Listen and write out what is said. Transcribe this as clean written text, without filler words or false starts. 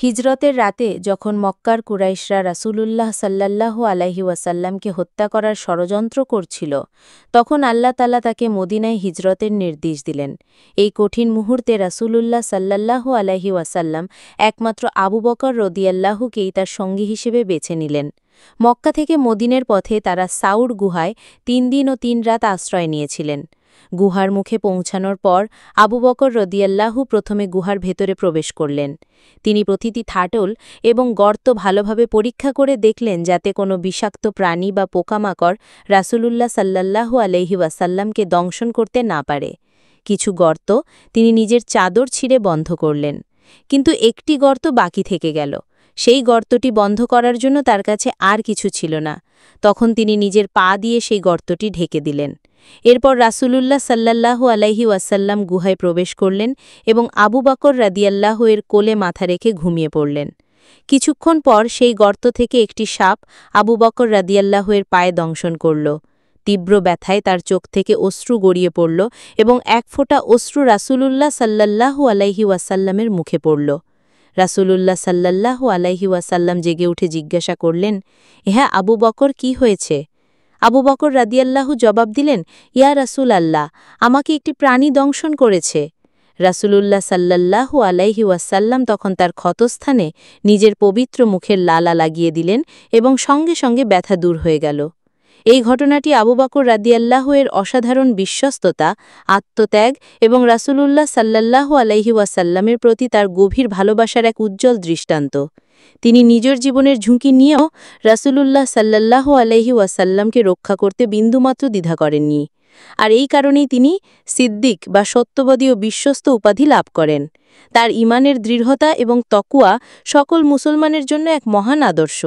হিজরতের রাতে যখন মক্কার কুরাইশরা রাসূলুল্লাহ সাল্লাল্লাহু আলাইহি ওয়াসাল্লামকে হত্যা করার ষড়যন্ত্র করছিল, তখন আল্লাহ তাআলা তাকে মদিনায় হিজরতের নির্দেশ দিলেন। এই কঠিন মুহূর্তে রাসূলুল্লাহ সাল্লাল্লাহু আলাইহি ওয়াসাল্লাম একমাত্র আবু বকর রাদিয়াল্লাহুকেই তার সঙ্গী হিসেবে বেছে নিলেন। মক্কা থেকে মদিনের পথে তারা সাউর গুহায় ৩ দিন ও ৩ রাত আশ্রয় নিয়েছিলেন। গুহার মুখে পৌঁছানোর পর আবু বকর রাদিয়াল্লাহু প্রথমে গুহার ভেতরে প্রবেশ করলেন। তিনি প্রতিটি ফাটল এবং গর্ত ভালোভাবে পরীক্ষা করে দেখলেন যাতে কোনো বিষাক্ত প্রাণী বা পোকামাকড় রাসূলুল্লাহ সাল্লাল্লাহু আলাইহি ওয়াসাল্লামকে দংশন করতে না পারে। কিছু গর্ত তিনি নিজের চাদর ছিঁড়ে বন্ধ করলেন, কিন্তু একটি গর্ত বাকি থেকে গেল। সেই গর্তটি বন্ধ করার জন্য তার কাছে আর কিছু ছিল না। তখন তিনি নিজের পা দিয়ে সেই গর্তটি ঢেকে দিলেন। এরপর রাসূলুল্লাহ সাল্লাল্লাহু আলাইহি ওয়াসাল্লাম গুহায় প্রবেশ করলেন এবং আবু বকর রাদিয়াল্লাহু এর কোলে মাথা রেখে ঘুমিয়ে পড়লেন। কিছুক্ষণ পর সেই গর্ত থেকে একটি সাপ আবু বকর রাদিয়াল্লাহু এর পায়ে দংশন করল। তীব্র ব্যথায় তার চোখ থেকে অশ্রু গড়িয়ে পড়ল এবং এক ফোঁটা অশ্রু রাসূলুল্লাহ সাল্লাল্লাহু আলাইহি ওয়াসাল্লামের মুখে পড়ল। রাসূলুল্লাহ সাল্লাল্লাহু আলাইহি ওয়াসাল্লাম জেগে উঠে জিজ্ঞাসা করলেন, হ্যাঁ আবু বকর, কি হয়েছে? আবু বকর রাদিয়াল্লাহু জবাব দিলেন, ইয়া রাসূল আল্লাহ, আমাকে একটি প্রাণী দংশন করেছে। রাসূলুল্লাহ সাল্লাল্লাহু আলাইহি ওয়াসাল্লাম তখন তার ক্ষতস্থানে নিজের পবিত্র মুখের লালা লাগিয়ে দিলেন এবং সঙ্গে সঙ্গে ব্যথা দূর হয়ে গেল। এই ঘটনাটি আবু বকর রাদিয়াল্লাহু এর অসাধারণ বিশ্বস্ততা, আত্মত্যাগ এবং রাসূলুল্লাহ সাল্লাল্লাহু আলাইহি ওয়াসাল্লামের প্রতি তার গভীর ভালোবাসার এক উজ্জ্বল দৃষ্টান্ত। তিনি নিজের জীবনের ঝুঁকি নিয়েও রাসূলুল্লাহ সাল্লাল্লাহু আলাইহি ওয়াসাল্লামকে রক্ষা করতে বিন্দুমাত্র দ্বিধা করেননি। আর এই কারণেই তিনি সিদ্দিক বা সত্যবাদী ও বিশ্বস্ত উপাধি লাভ করেন। তার ঈমানের দৃঢ়তা এবং তাকওয়া সকল মুসলমানের জন্য এক মহান আদর্শ।